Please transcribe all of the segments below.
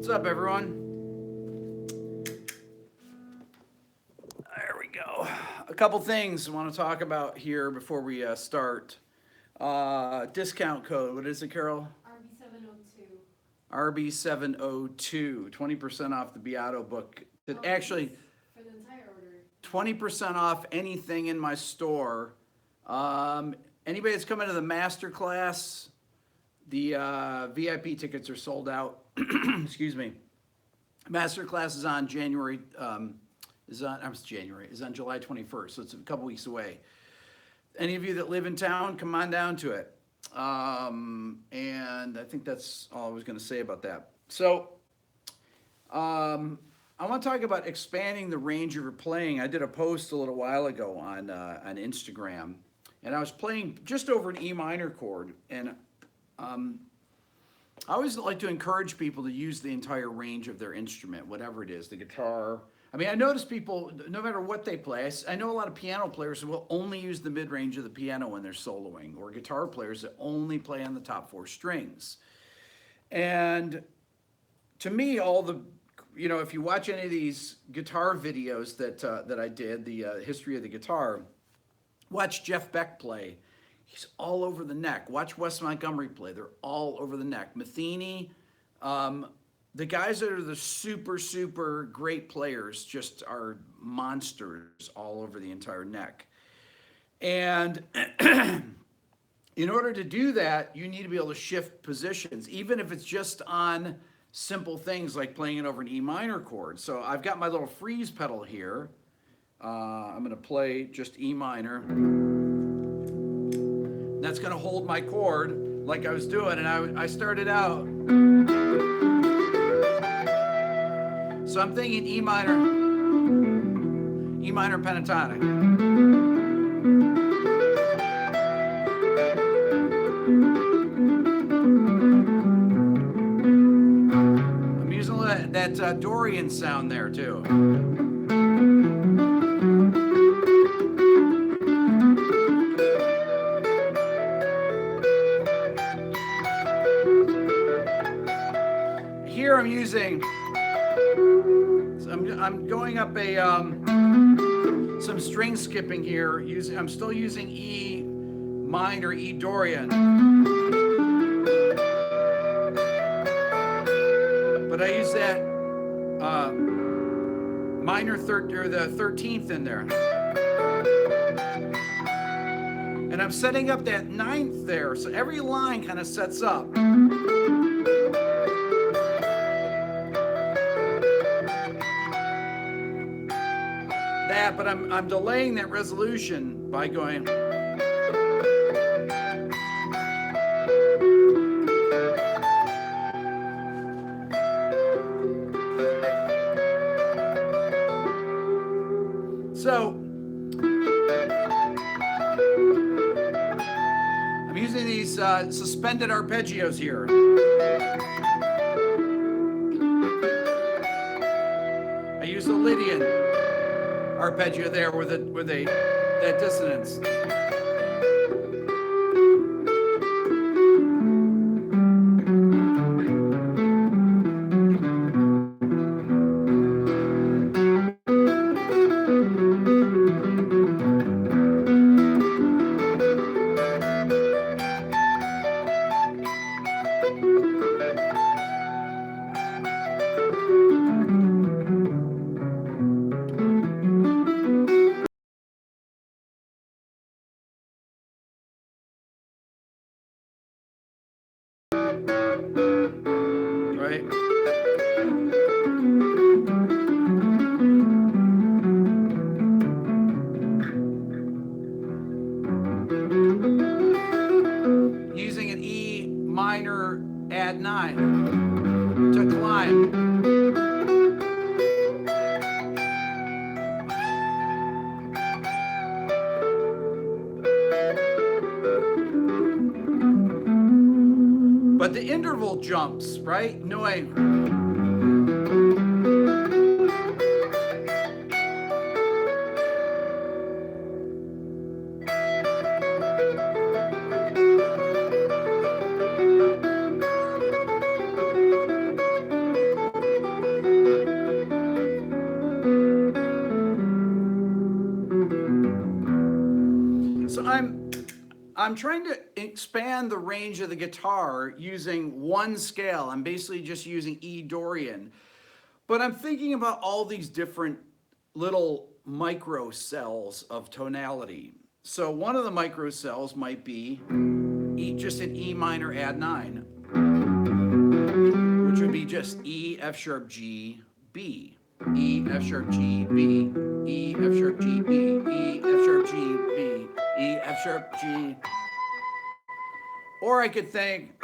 What's up, everyone? There we go. A couple things I want to talk about here before we start. Discount code. What is it, Carol? RB702. RB702. 20% off the Beato book. Actually, for the entire order. 20% off anything in my store. Anybody that's coming to the master class, the VIP tickets are sold out. Excuse me. Master class is on July 21st, so it's a couple weeks away. Any of you that live in town, come on down to it. And I think that's all I was going to say about that. So I want to talk about expanding the range of your playing. I did a post a little while ago on Instagram, and I was playing just over an E minor chord, and I always like to encourage people to use the entire range of their instrument, whatever it is, the guitar. I mean, I notice people, no matter what they play, I know a lot of piano players who will only use the mid-range of the piano when they're soloing, or guitar players that only play on the top 4 strings. And to me, if you watch any of these guitar videos that I did, the history of the guitar, watch Jeff Beck play. He's all over the neck. Watch Wes Montgomery play. They're all over the neck. Matheny, the guys that are the super, super great players just are monsters all over the entire neck. And in order to do that, you need to be able to shift positions, even if it's just on simple things like playing it over an E minor chord. So I've got my little freeze pedal here. I'm going to play just E minor. That's going to hold my chord like I was doing, and I started out. So I'm thinking E minor pentatonic. I'm using that Dorian sound there too. Here I'm using, I'm going up some string skipping here. I'm still using E minor, E Dorian, but I use that minor or the 13th in there, and I'm setting up that 9th there. So every line kind of sets up. But I'm delaying that resolution by going. So I'm using these suspended arpeggios here. I use the Lydian arpeggio there with that dissonance. Right? Using add 9 to climb. But the interval jumps, right? No way. So I'm trying to expand the range of the guitar using one scale. I'm basically just using E Dorian. But I'm thinking about all these different little micro cells of tonality. So one of the micro cells might be just an E minor add 9, which would be just E, F sharp, G, B. E, F sharp, G, B. E, F sharp, G, B. E, F sharp, G, B. E, F sharp, G. Or I could think,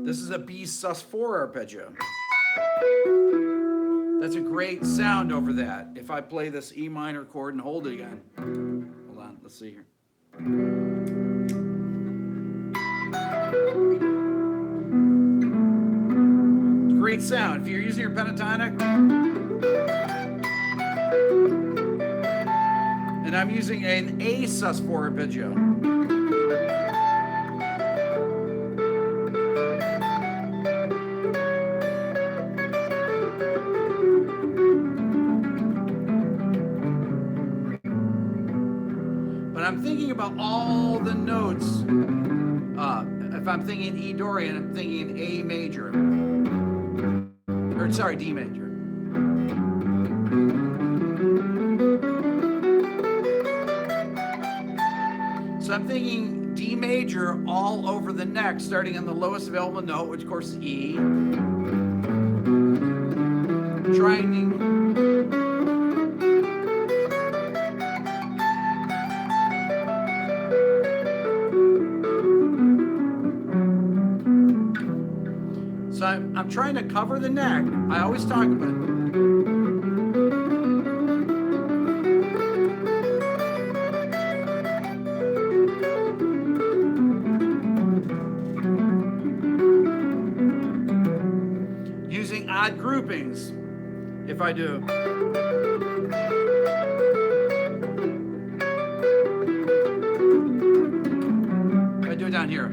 this is a B sus4 arpeggio. That's a great sound over that. If I play this E minor chord and hold it again. Hold on, let's see here. Great sound. If you're using your pentatonic, and I'm using an A sus4 arpeggio. But I'm thinking about all the notes. If I'm thinking E Dorian, I'm thinking A major. Or sorry, D major. So I'm thinking D major all over the neck, starting on the lowest available note, which of course is E. Trying So I'm trying to cover the neck. I always talk about it. Using odd groupings, if I do. If I do it down here.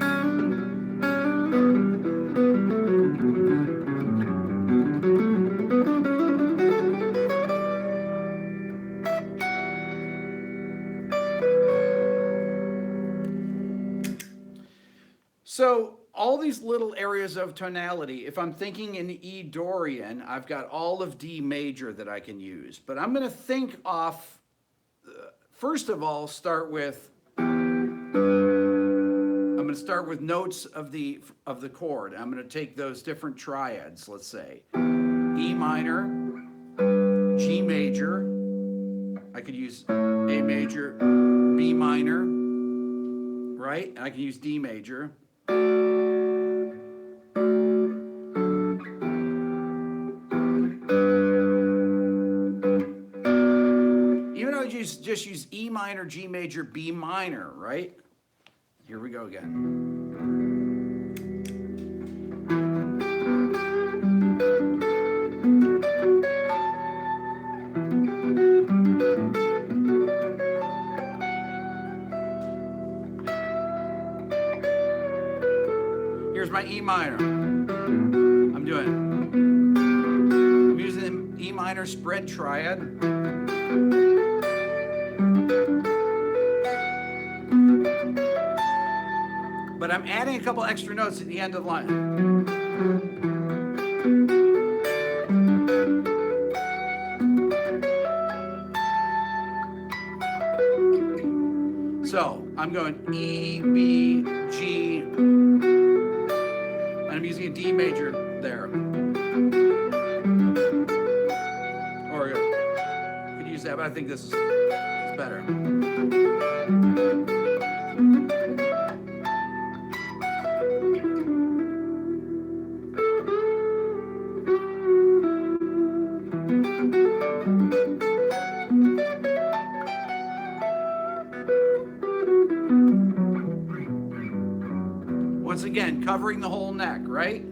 So all these little areas of tonality, if I'm thinking in E Dorian, I've got all of D major that I can use. But I'm going to think off, first of all, I'm going to start with notes of the chord. I'm going to take those different triads, let's say. E minor, G major. I could use A major, B minor, right? And I can use D major. Even though I just use E minor, G major, B minor, right? Here we go again. Here's my E minor. I'm using the E minor spread triad. But I'm adding a couple extra notes at the end of the line. So I'm going E, B, G, and I'm using a D major there. Or I could use that, but I think this is better. Once again, covering the whole neck, right?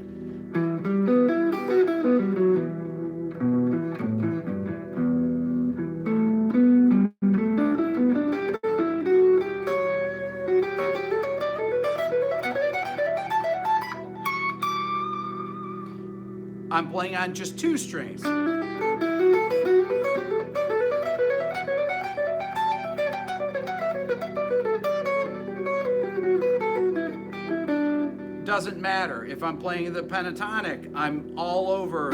I'm playing on just 2 strings. Doesn't matter. If I'm playing the pentatonic, I'm all over.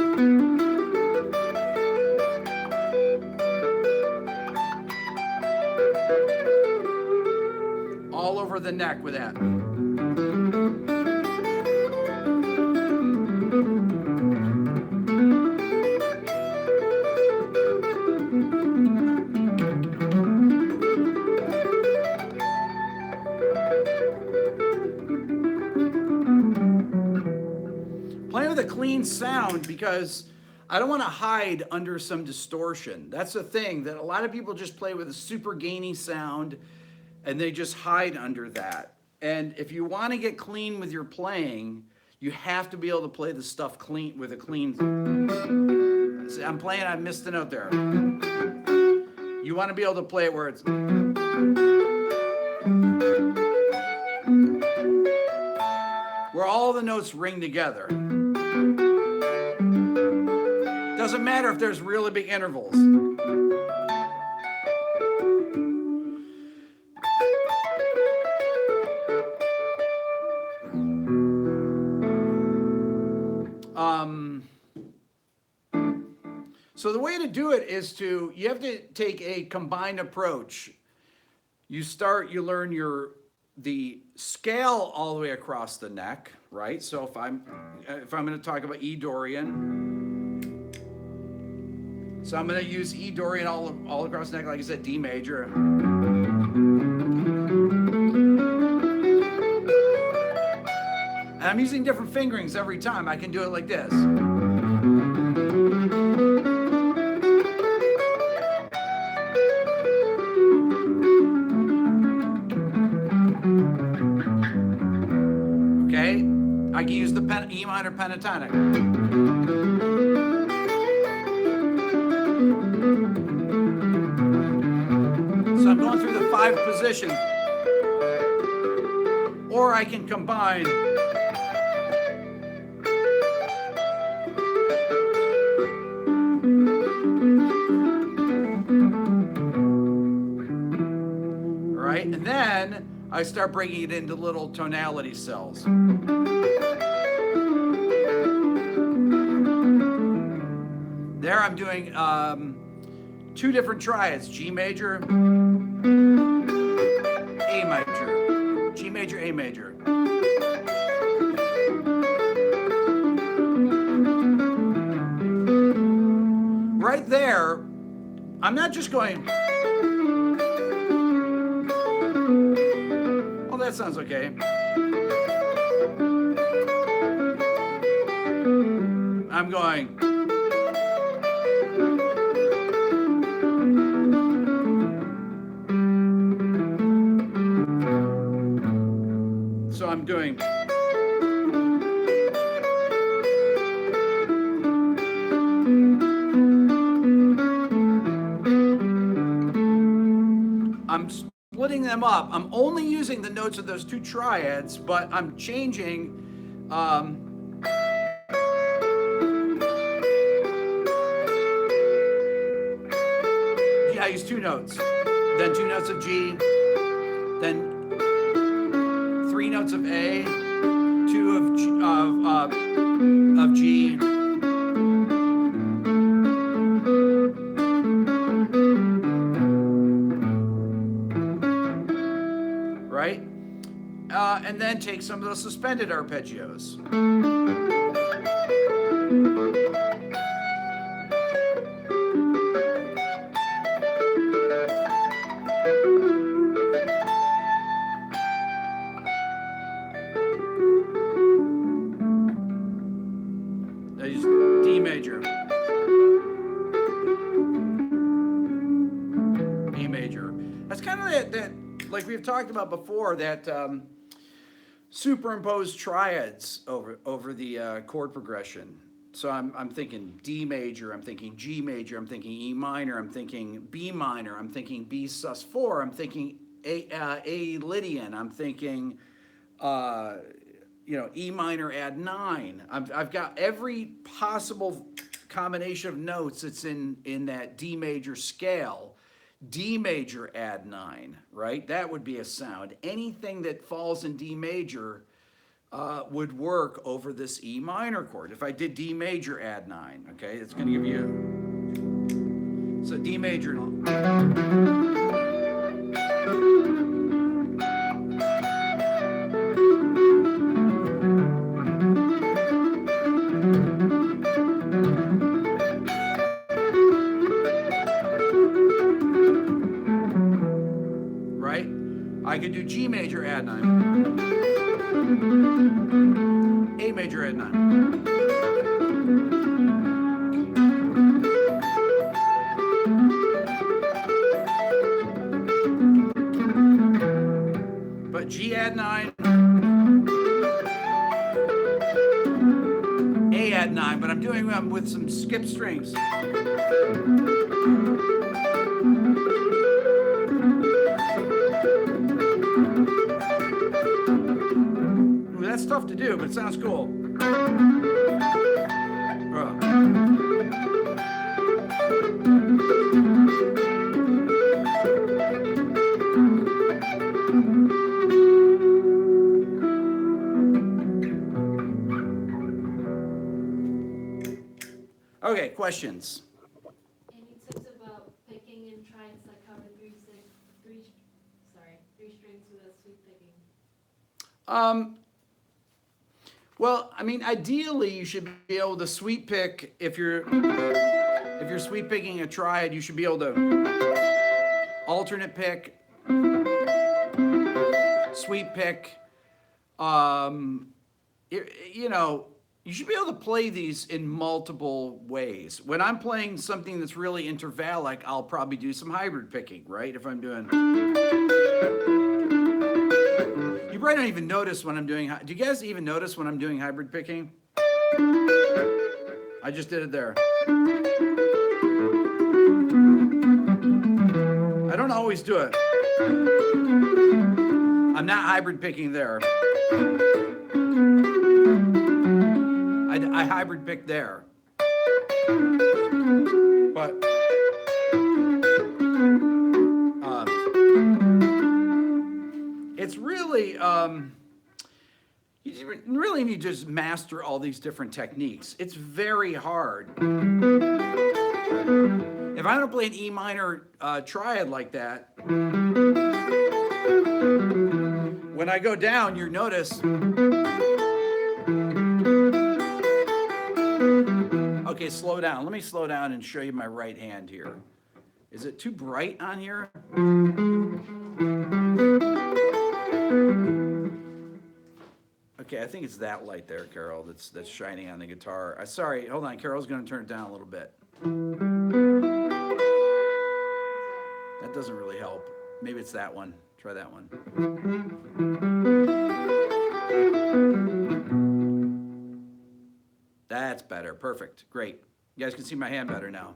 All over the neck with that. Playing with a clean sound because I don't want to hide under some distortion. That's the thing, that a lot of people just play with a super gainy sound and they just hide under that. And if you want to get clean with your playing, you have to be able to play the stuff clean with a clean. I'm playing, I missed a note there. You want to be able to play it where it's where all the notes ring together. Doesn't matter if there's really big intervals. So the way to do it is you have to take a combined approach. You learn the scale all the way across the neck, right? So if I'm going to talk about E Dorian, so I'm going to use E Dorian all across the neck, like I said, D major. And I'm using different fingerings every time. I can do it like this. I can use the E minor pentatonic. So I'm going through the 5 positions. Or I can combine. All right, and then I start breaking it into little tonality cells. There I'm doing 2 different triads, G major, A major, G major, A major. Right there, I'm not just going, oh, that sounds okay. I'm going, so I'm doing, I'm splitting them up. I'm only using the notes of those 2 triads, but I'm changing. I use 2 notes, then 2 notes of G, then 3 notes of A, 2 of G. Right? And then take some of those suspended arpeggios. E major. That's kind of that like we've talked about before, that superimposed triads over the chord progression. So I'm thinking D major, I'm thinking G major, I'm thinking E minor, I'm thinking B minor, I'm thinking B sus4, I'm thinking A Lydian, I'm thinking E minor add 9. I've got every possible combination of notes that's in that D major scale. D major add 9, right? That would be a sound. Anything that falls in D major would work over this E minor chord. If I did D major add 9, okay, it's going to give you, so D major. Right? I could do G major add 9. A major add 9. But G add 9. A add 9, but I'm doing them with some skip strings. Ooh, that's tough to do, but it sounds cool. Okay, questions? Any tips about picking and trying to like cover three strings with a sweep picking? Well, I mean, ideally, you should be able to sweep pick if you're sweep picking a triad. You should be able to alternate pick, sweep pick. You should be able to play these in multiple ways. When I'm playing something that's really intervallic, I'll probably do some hybrid picking, right? If I'm doing, you probably don't even notice when I'm doing. Do you guys even notice when I'm doing hybrid picking? I just did it there. I don't always do it. I'm not hybrid picking there. I hybrid pick there. But it's really, you really need to just master all these different techniques. It's very hard. If I don't play an E minor triad like that, when I go down, you notice. Okay, slow down. Let me slow down and show you my right hand here. Is it too bright on here? Okay, I think it's that light there, Carol, that's shining on the guitar. Sorry, hold on. Carol's going to turn it down a little bit. That doesn't really help. Maybe it's that one. Try that one. That's better. Perfect. Great. You guys can see my hand better now.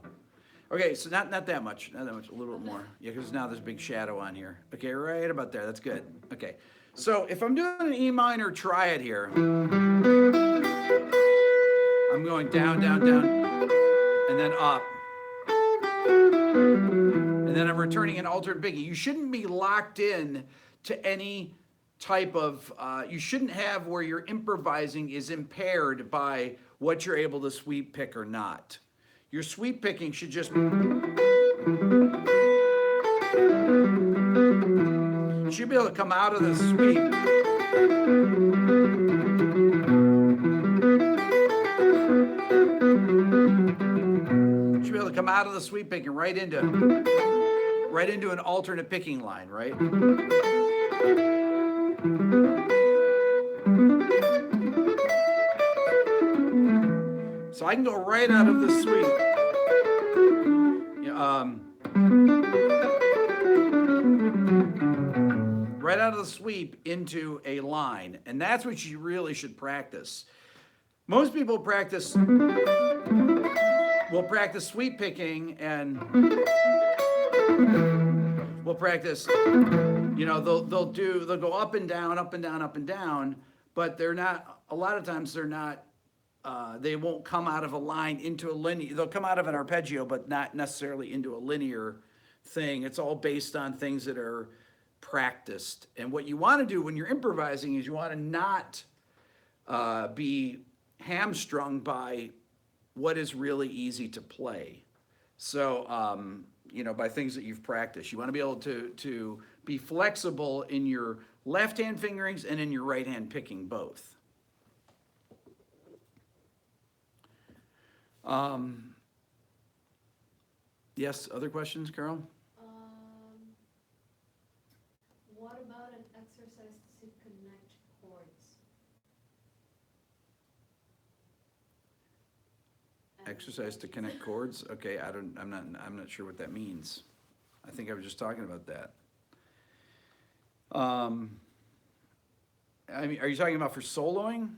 Okay, so not that much. Not that much. A little bit more. Yeah, because now there's a big shadow on here. Okay, right about there. That's good. Okay. So if I'm doing an E minor triad here, I'm going down, down, down, and then up. And then I'm returning an alternate biggie. You shouldn't be locked in to any type of, you shouldn't have where your improvising is impaired by what you're able to sweep pick or not. Your sweep picking should just, you should be able to come out of the sweep. You should be able to come out of the sweep picking right into an alternate picking line, right? So I can go right out of the sweep. right out of the sweep into a line. And that's what you really should practice. Most people will practice sweep picking and will practice, they'll go up and down, up and down, up and down, but they're not, a lot of times they're not, they won't come out of a line into a linear, they'll come out of an arpeggio, but not necessarily into a linear thing. It's all based on things that are practiced. And what you want to do when you're improvising is you want to not be hamstrung by what is really easy to play. So, by things that you've practiced. You want to be able to be flexible in your left hand fingerings and in your right hand picking both. Yes, other questions, Carol? What about an exercise to connect chords? Exercise to connect chords? Okay, I'm not sure what that means. I think I was just talking about that. I mean, are you talking about for soloing?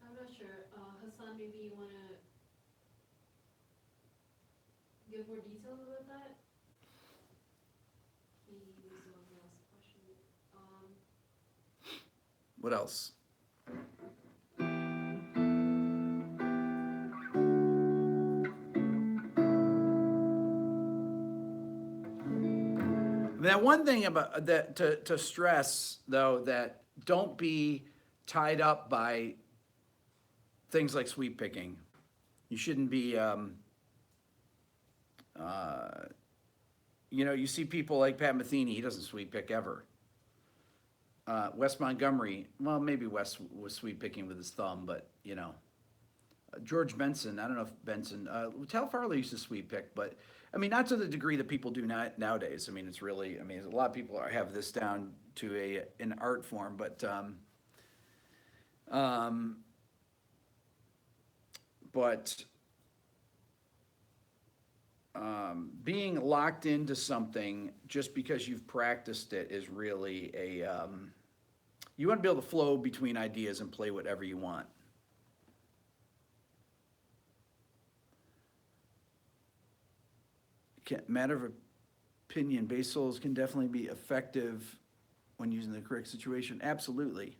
I'm not sure. Hassan, maybe you want to give more details about that? He was the one who asked the question. What else? That one thing about that to stress though, that don't be tied up by things like sweep picking. You shouldn't be, you see people like Pat Metheny, he doesn't sweep pick ever. Wes Montgomery, well, maybe Wes was sweep picking with his thumb, but George Benson, I don't know if Benson, Tal Farley used to sweep pick, but I mean, not to the degree that people do nowadays. I mean, it's really, a lot of people have this down to an art form, but being locked into something just because you've practiced it is really you want to be able to flow between ideas and play whatever you want. Matter of opinion, bass solos can definitely be effective when using the correct situation. Absolutely.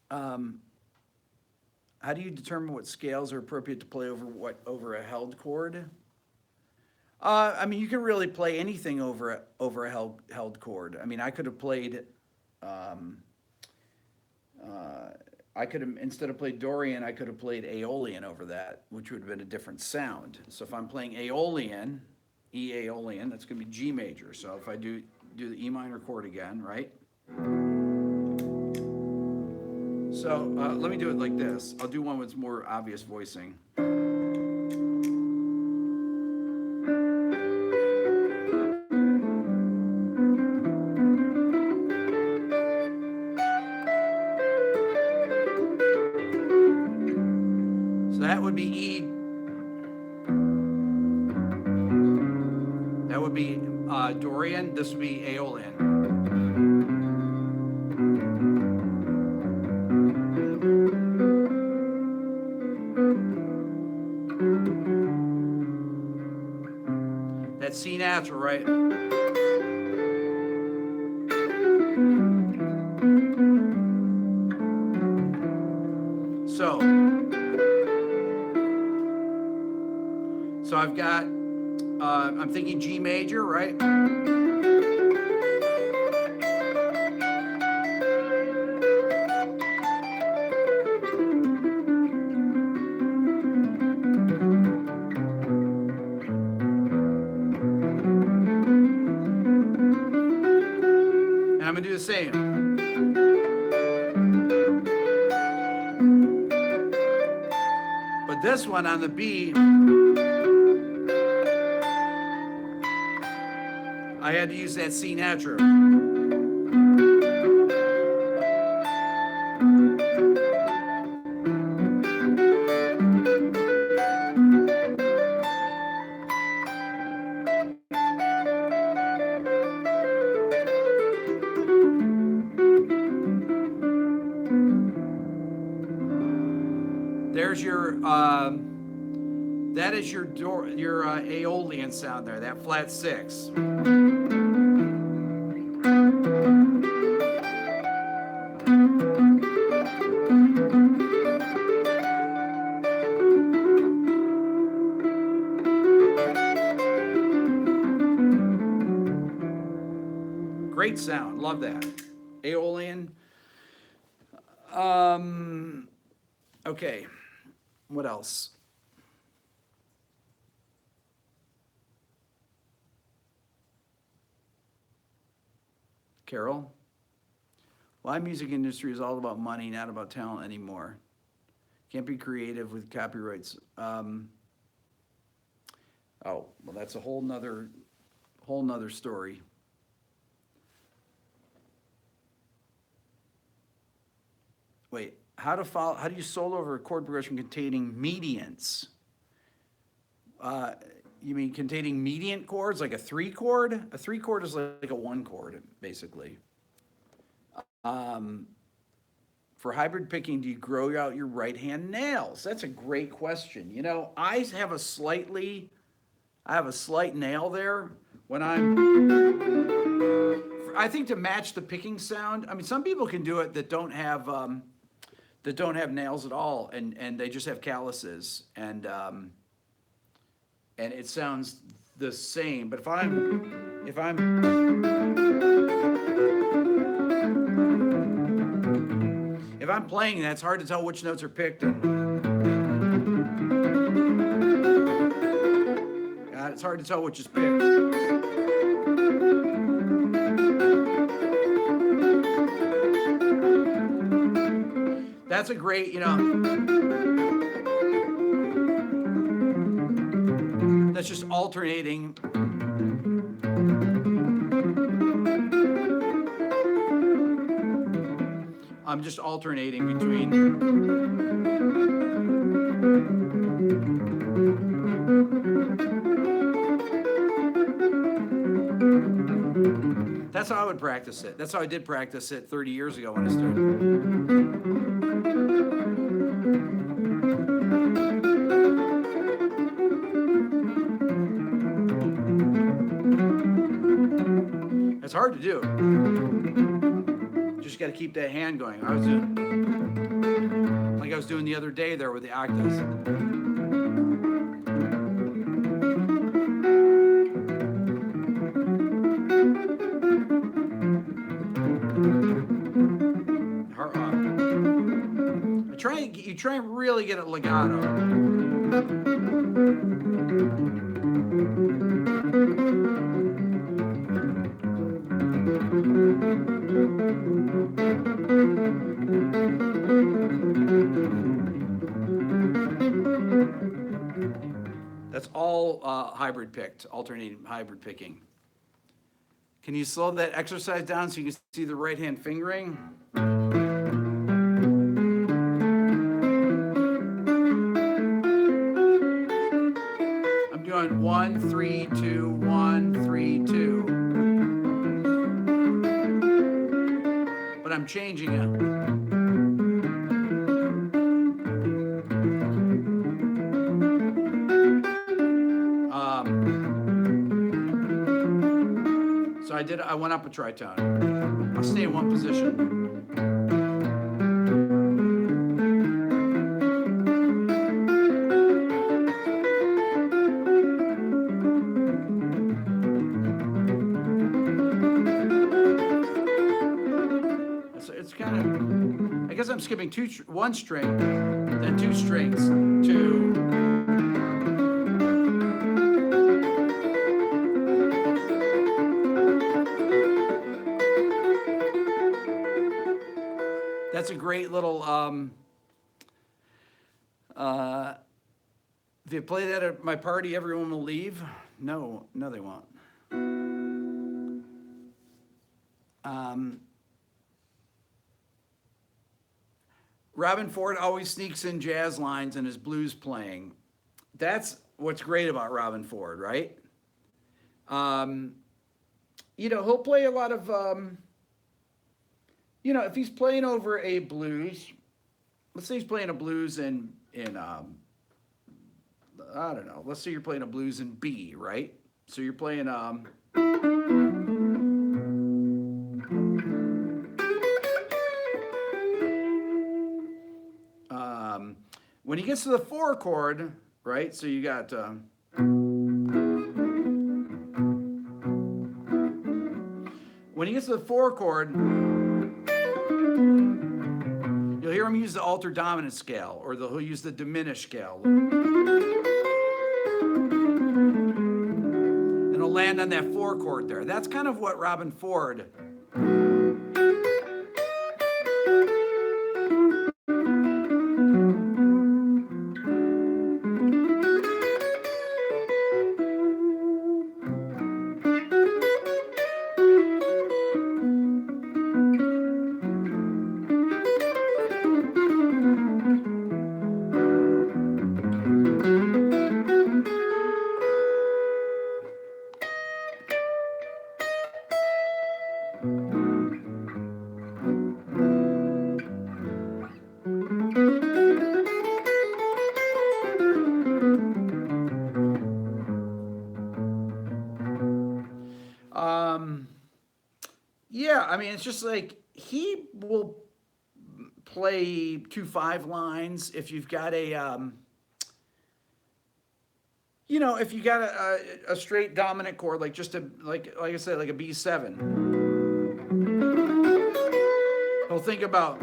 How do you determine what scales are appropriate to play over a held chord? I mean, you can really play anything over a held chord. I mean, I could have played. I could have, instead of played Dorian, I could have played Aeolian over that, which would have been a different sound. So if I'm playing Aeolian, E Aeolian, that's going to be G major. So if I do the E minor chord again, right? So let me do it like this. I'll do one with more obvious voicing. That would be E. That would be Dorian. This would be Aeolian. That's C natural, right? So I've got, I'm thinking G major, right? And I'm gonna do the same. But this one on the B, I had to use that C natural. There's your, that is your Aeolian sound there, that flat six. Great sound, love that. Aeolian. Okay, what else? Carol? Live music industry is all about money, not about talent anymore. Can't be creative with copyrights. Oh, well, that's a whole nother story. Wait, how do you solo over a chord progression containing mediants? You mean containing mediant chords, like a 3-chord? A 3-chord is like a 1-chord, basically. For hybrid picking, do you grow out your right hand nails? That's a great question. You know, I have a slight nail there when I think to match the picking sound. I mean, some people can do it that don't have nails at all, and they just have calluses, and it sounds the same. But if I'm playing that, it's hard to tell which notes are picked. It's hard to tell which is picked. That's a great, you know, that's just alternating. I'm just alternating between. That's how I would practice it. That's how I did practice it 30 years ago when I started. It's hard to do. Just got to keep that hand going. I was doing the other day there with the octaves. You try and really get it legato. That's all hybrid picked, alternating hybrid picking. Can you slow that exercise down so you can see the right hand fingering? I'm doing 1, 3, 2, 1, 3, 2. But I'm changing it. I went up a tritone. I'll stay in one position. It's kind of, I guess I'm skipping one string, then 2 strings, 2. That's a great little, if you play that at my party, everyone will leave. No, they won't. Robin Ford always sneaks in jazz lines in his blues playing. That's what's great about Robin Ford, right? You know, he'll play a lot of, you know, if he's playing over a blues, let's say he's playing a blues in I don't know. Let's say you're playing a blues in B, right? So you're playing when he gets to the 4 chord, right? So you got when he gets to the 4 chord, you'll hear him use the altered dominant scale, or he'll use the diminished scale. And he'll land on that 4 chord there. That's kind of what Robin Ford. Yeah, I mean, it's just like he will play 2/5 lines if you've got a, you know, if you got a straight dominant chord, like just a like I said, like a B7. He'll think about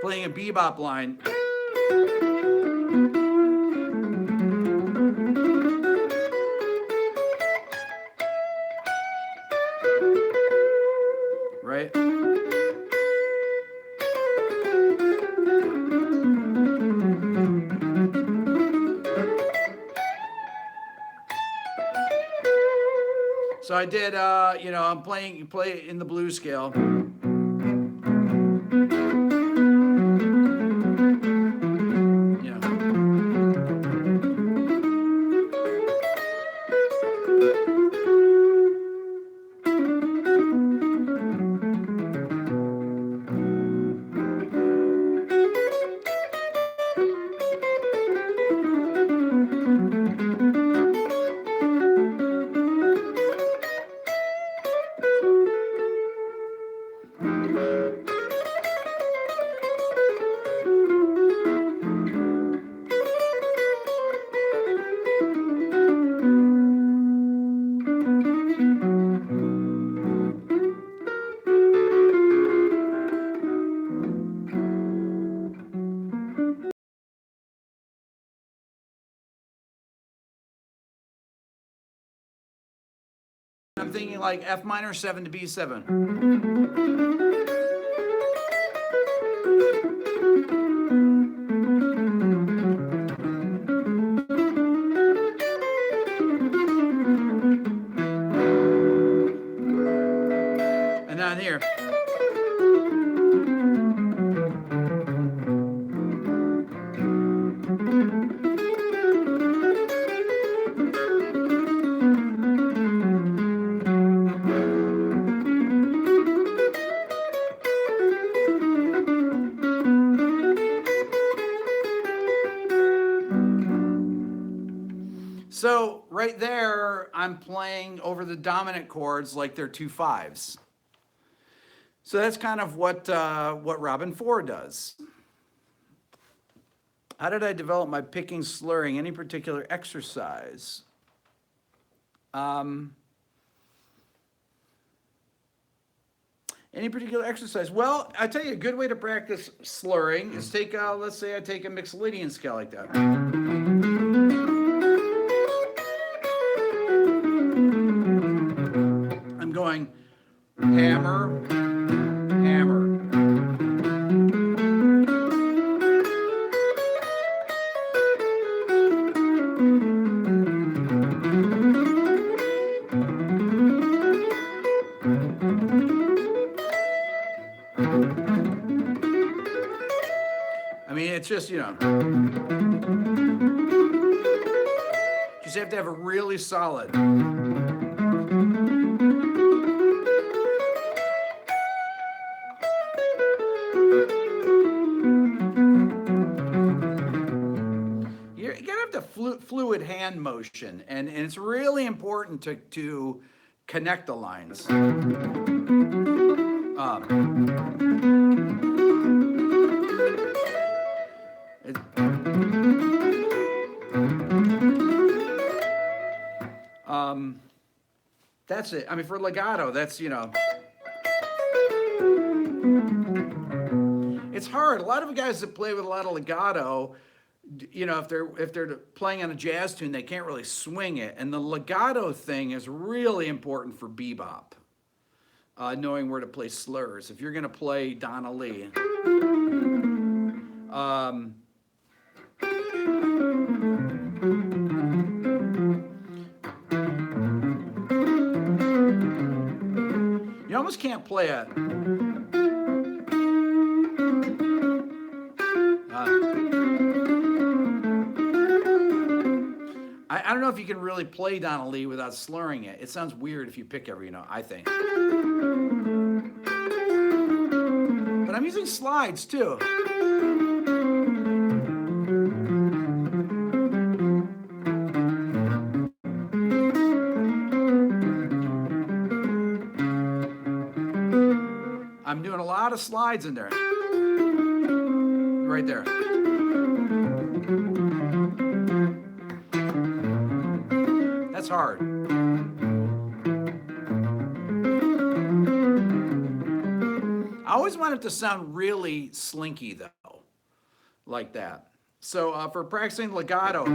playing a bebop line. Right? So I did, you know, I'm play in the blues scale. Yeah. I'm thinking like F minor 7 to B7. And down here. So right there, I'm playing over the dominant chords like they're 2/5s. So that's kind of what Robin Ford does. How did I develop my picking slurring? Any particular exercise? Any particular exercise? Well, I tell you, a good way to practice slurring is take, let's say I take a Mixolydian scale like that. I'm going hammer, hammer. I mean, it's just, you know, just have to have a really solid. fluid hand motion, and it's really important to connect the lines. It, that's it. I mean, for legato, that's, you know, it's hard. A lot of the guys that play with a lot of legato, you know, if they're playing on a jazz tune, they can't really swing it. And the legato thing is really important for bebop, knowing where to play slurs. If you're going to play Donna Lee, you almost can't play it. I don't know if you can really play Donna Lee without slurring it. It sounds weird if you pick every note, I think. But I'm using slides too. I'm doing a lot of slides in there. Right there. That's hard. I always want it to sound really slinky though, like that. So for practicing legato,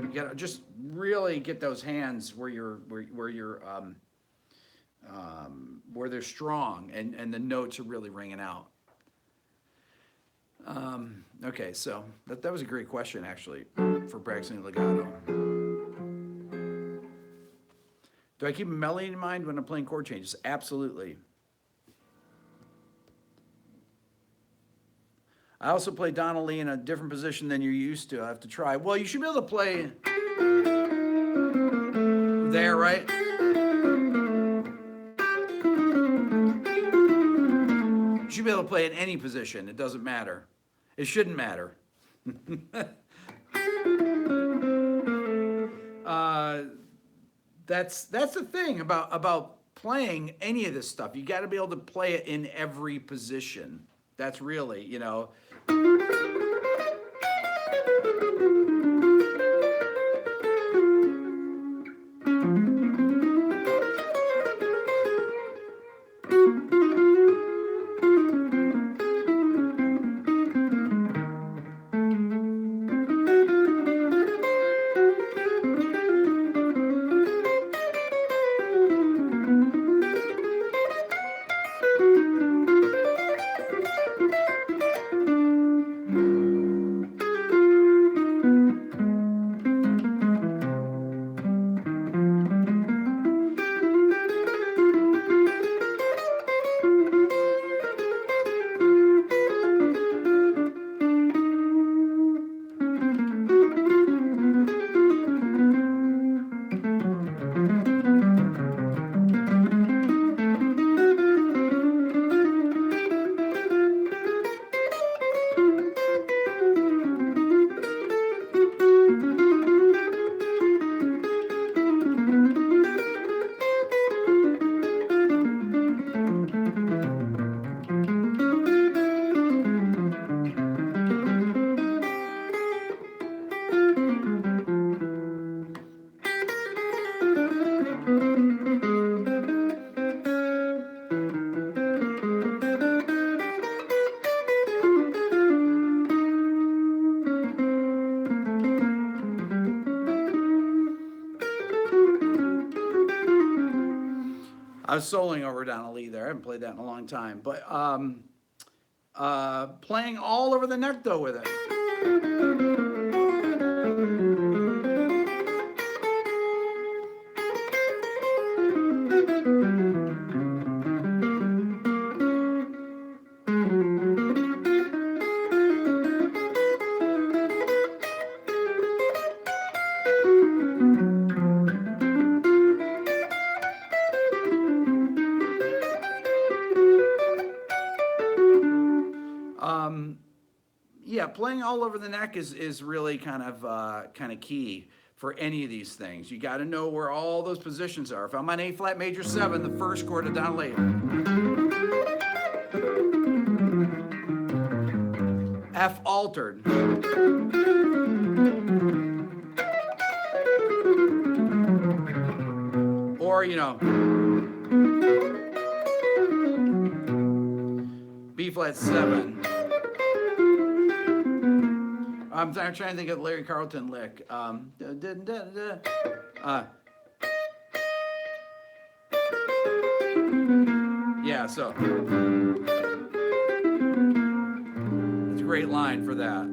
you gotta just really get those hands where they're strong and the notes are really ringing out. Okay, so that was a great question actually for practicing legato. Do I keep a melody in mind when I'm playing chord changes? Absolutely. I also play Donna Lee in a different position than you're used to. I have to try. Well, you should be able to play there, right? You should be able to play in any position. It doesn't matter. It shouldn't matter. That's the thing about playing any of this stuff. You got to be able to play it in every position. That's really, you know. I was soloing over Donna Lee there. I haven't played that in a long time. But playing all over the neck though with it. yeah, playing all over the neck is really kind of key for any of these things. You got to know where all those positions are. If I'm on A flat major 7, the first chord of down later. F altered. Or, B flat 7. I'm trying to think of Larry Carlton lick. Yeah, so it's a great line for that.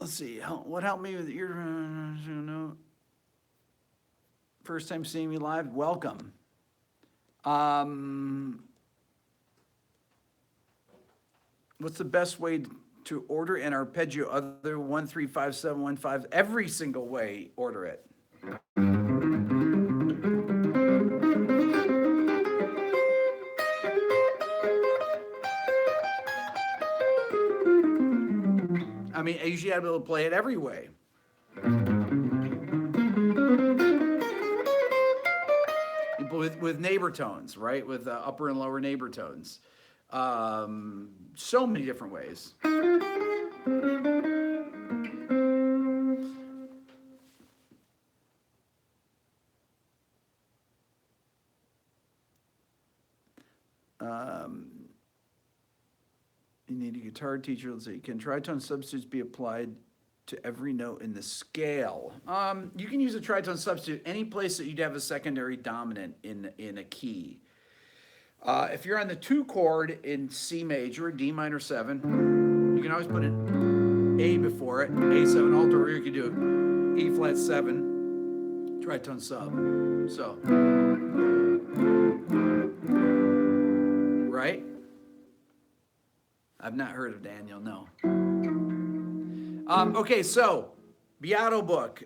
Let's see, what helped me with your first time seeing me live? Welcome. What's the best way to order an arpeggio other 135715? Every single way, order it. I mean, you should be able to play it every way. With neighbor tones, right? With upper and lower neighbor tones. So many different ways. You need a guitar teacher. Let's see. Can tritone substitutes be applied to every note in the scale? You can use a tritone substitute any place that you'd have a secondary dominant in a key. If you're on the 2 chord in C major, D minor 7, you can always put an A before it, A7 alto, or you could do E flat 7, tritone sub. So, right? I've not heard of Daniel, no. Okay, so Beato book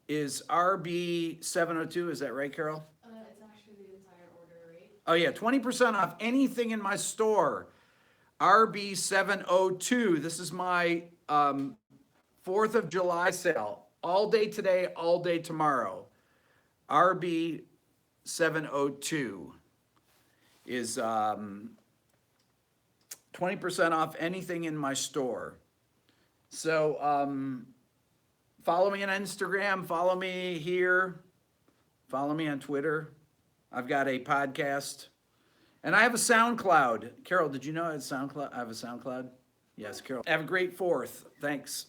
is RB 702. Is that right, Carol? It's actually the entire order, right? Oh yeah, 20% off anything in my store. RB 702. This is my 4th of July sale. All day today, all day tomorrow. RB 702 is 20% off anything in my store. So follow me on Instagram, follow me here, follow me on Twitter. I've got a podcast, and I have a SoundCloud. Carol, did you know I have SoundCloud? I have a SoundCloud? Yes, Carol. Have a great 4th. Thanks.